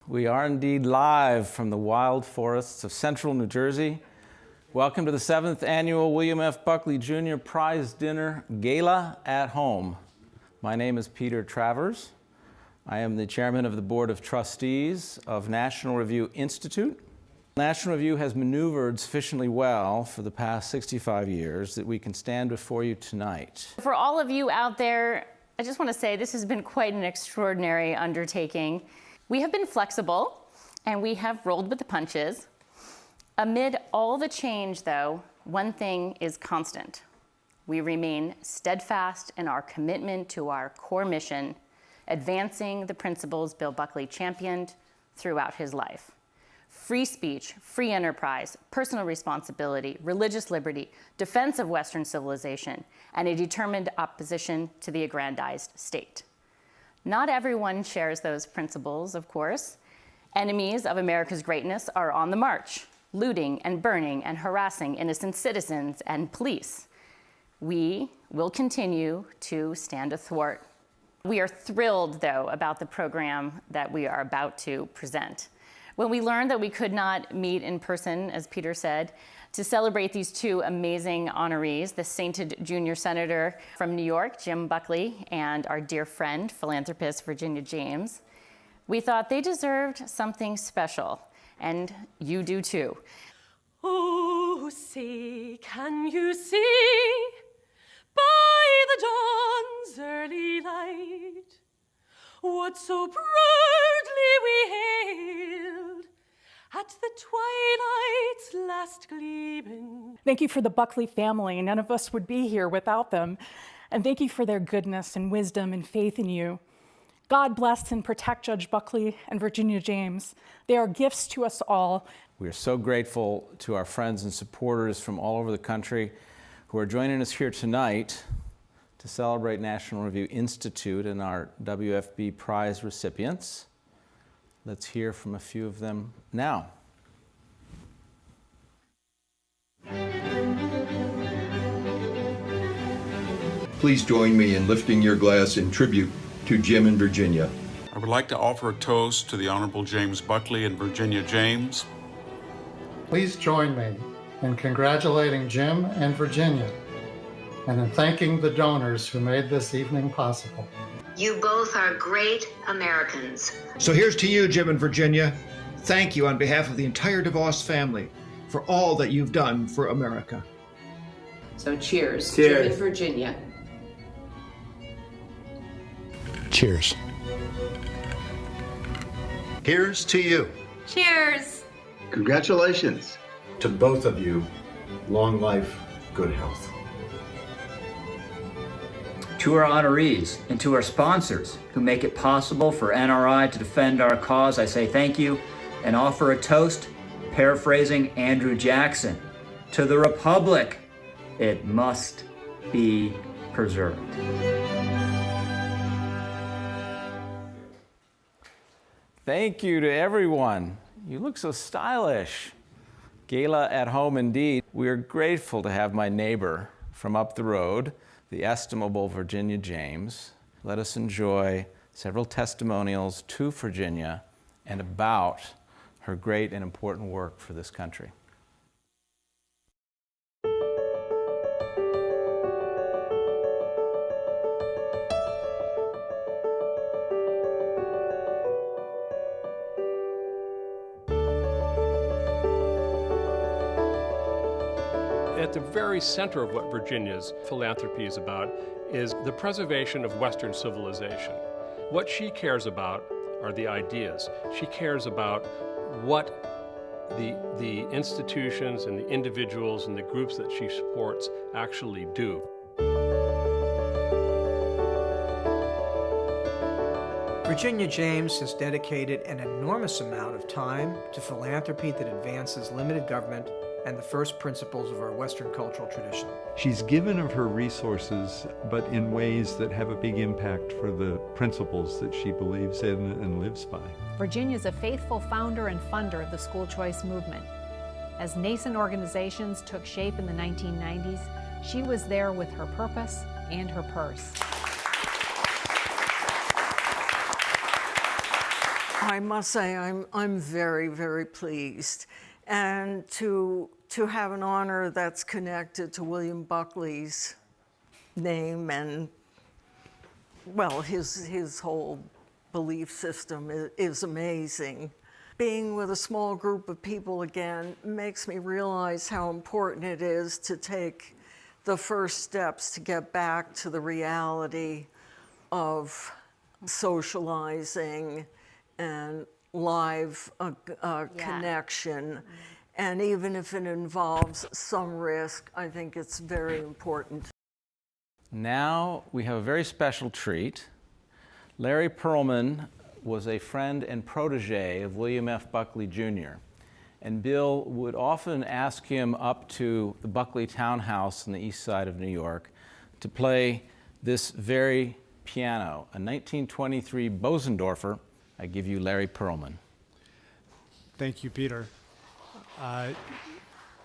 We are indeed live from the wild forests of central New Jersey. Welcome to the 7th Annual William F. Buckley Jr. Prize Dinner Gala at Home. My name is Peter Travers. I am the chairman of the Board of Trustees of National Review Institute. National Review has maneuvered sufficiently well for the past 65 years that we can stand before you tonight. For all of you out there, I just want to say this has been quite an extraordinary undertaking. We have been flexible and we have rolled with the punches. Amid all the change, though, one thing is constant. We remain steadfast in our commitment to our core mission, advancing the principles Bill Buckley championed throughout his life. Free speech, free enterprise, personal responsibility, religious liberty, defense of Western civilization, and a determined opposition to the aggrandized state. Not everyone shares those principles, of course. Enemies of America's greatness are on the march, looting and burning and harassing innocent citizens and police. We will continue to stand athwart. We are thrilled, though, about the program that we are about to present. When we learned that we could not meet in person, as Peter said, to celebrate these two amazing honorees, the sainted junior senator from New York, Jim Buckley, and our dear friend, philanthropist Virginia James, we thought they deserved something special, and you do too. Oh, say, can you see by the dawn's early light what so proudly we hailed at the twilight's last gleaming? Thank you for the Buckley family. None of us would be here without them. And thank you for their goodness and wisdom and faith in you. God bless and protect Judge Buckley and Virginia James. They are gifts to us all. We are so grateful to our friends and supporters from all over the country who are joining us here tonight to celebrate National Review Institute and our WFB Prize recipients. Let's hear from a few of them now. Please join me in lifting your glass in tribute to Jim and Virginia. I would like to offer a toast to the Honorable James Buckley and Virginia James. Please join me in congratulating Jim and Virginia and in thanking the donors who made this evening possible. You both are great Americans. So here's to you, Jim and Virginia. Thank you on behalf of the entire DeVos family for all that you've done for America. So cheers. Cheers. Jim and Virginia. Cheers. Here's to you. Cheers. Congratulations to both of you. Long life, good health. To our honorees and to our sponsors who make it possible for NRI to defend our cause, I say thank you and offer a toast, paraphrasing Andrew Jackson, to the Republic. It must be preserved. Thank you to everyone. You look so stylish. Gala at home indeed. We are grateful to have my neighbor from up the road, the estimable Virginia James. Let us enjoy several testimonials to Virginia and about her great and important work for this country. At the very center of what Virginia's philanthropy is about is the preservation of Western civilization. What she cares about are the ideas. She cares about what the institutions and the individuals and the groups that she supports actually do. Virginia James has dedicated an enormous amount of time to philanthropy that advances limited government and the first principles of our Western cultural tradition. She's given of her resources, but in ways that have a big impact for the principles that she believes in and lives by. Virginia's a faithful founder and funder of the school choice movement. As nascent organizations took shape in the 1990s, she was there with her purpose and her purse. I must say I'm very, very pleased. And to have an honor that's connected to William Buckley's name and, well, his whole belief system is amazing. Being with a small group of people again makes me realize how important it is to take the first steps to get back to the reality of socializing and live connection. And even if it involves some risk, I think it's very important. Now we have a very special treat. Larry Perelman was a friend and protege of William F. Buckley Jr. And Bill would often ask him up to the Buckley townhouse on the east side of New York to play this very piano, a 1923 Bosendorfer. I give you Larry Perelman. Thank you, Peter. I'm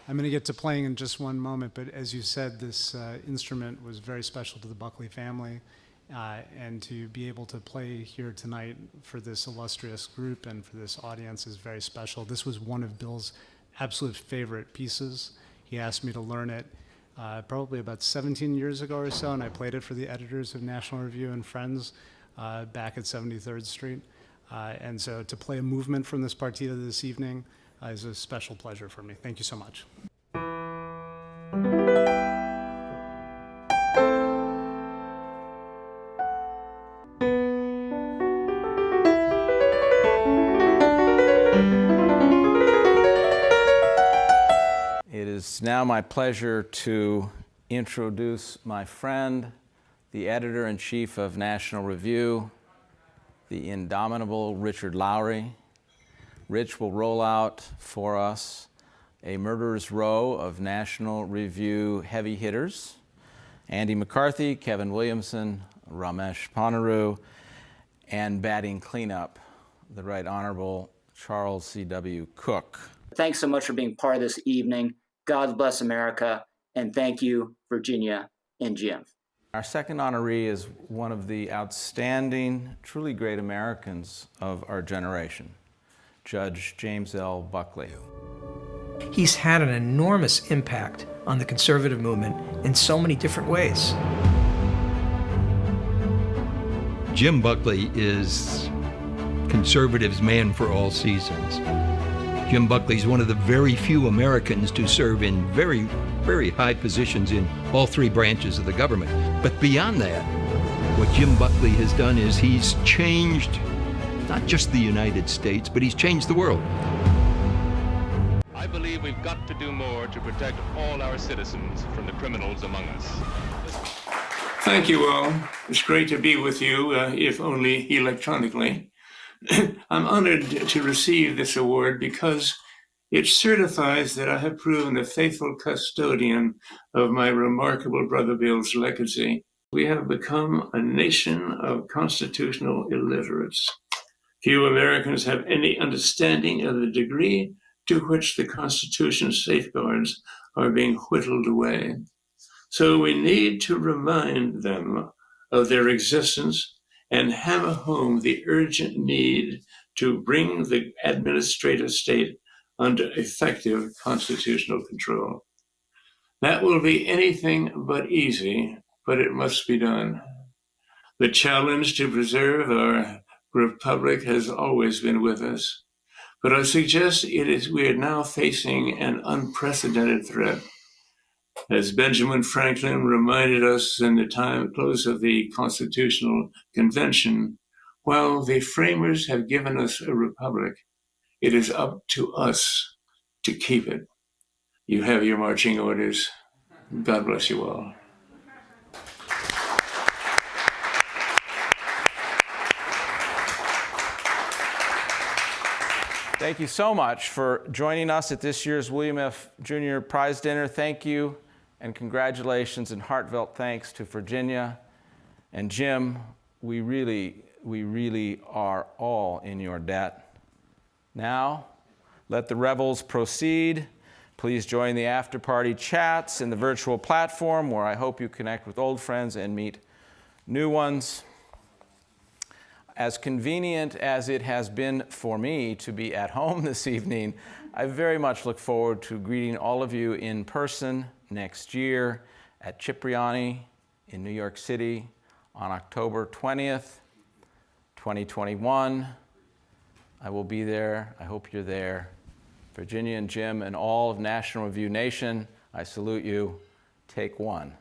going to get to playing in just one moment, but as you said, this instrument was very special to the Buckley family. And to be able to play here tonight for this illustrious group and for this audience is very special. This was one of Bill's absolute favorite pieces. He asked me to learn it probably about 17 years ago or so, and I played it for the editors of National Review and Friends back at 73rd Street. And so to play a movement from this partita this evening is a special pleasure for me. Thank you so much. It's now my pleasure to introduce my friend, the editor-in-chief of National Review, the indomitable Richard Lowry. Rich will roll out for us a murderer's row of National Review heavy hitters: Andy McCarthy, Kevin Williamson, Ramesh Ponnuru, and batting cleanup, the Right Honorable Charles C.W. Cook. Thanks so much for being part of this evening. God bless America, and thank you, Virginia and Jim. Our second honoree is one of the outstanding, truly great Americans of our generation, Judge James L. Buckley. He's had an enormous impact on the conservative movement in so many different ways. Jim Buckley is conservatives' man for all seasons. Jim Buckley is one of the very few Americans to serve in very, very high positions in all three branches of the government. But beyond that, what Jim Buckley has done is he's changed not just the United States, but he's changed the world. I believe we've got to do more to protect all our citizens from the criminals among us. Thank you all. It's great to be with you, if only electronically. I'm honored to receive this award because it certifies that I have proven a faithful custodian of my remarkable brother Bill's legacy. We have become a nation of constitutional illiterates. Few Americans have any understanding of the degree to which the Constitution's safeguards are being whittled away. So we need to remind them of their existence and hammer home the urgent need to bring the administrative state under effective constitutional control. That will be anything but easy, but it must be done. The challenge to preserve our republic has always been with us, but I suggest we are now facing an unprecedented threat. As Benjamin Franklin reminded us in the close of the Constitutional Convention, while the framers have given us a republic, it is up to us to keep it. You have your marching orders. God bless you all. Thank you so much for joining us at this year's William F. Jr. Prize Dinner. Thank you and congratulations and heartfelt thanks to Virginia and Jim. We really are all in your debt. Now, let the revels proceed. Please join the after-party chats in the virtual platform where I hope you connect with old friends and meet new ones. As convenient as it has been for me to be at home this evening, I very much look forward to greeting all of you in person next year at Cipriani in New York City on October 20th, 2021. I will be there. I hope you're there. Virginia and Jim and all of National Review Nation, I salute you. Take one.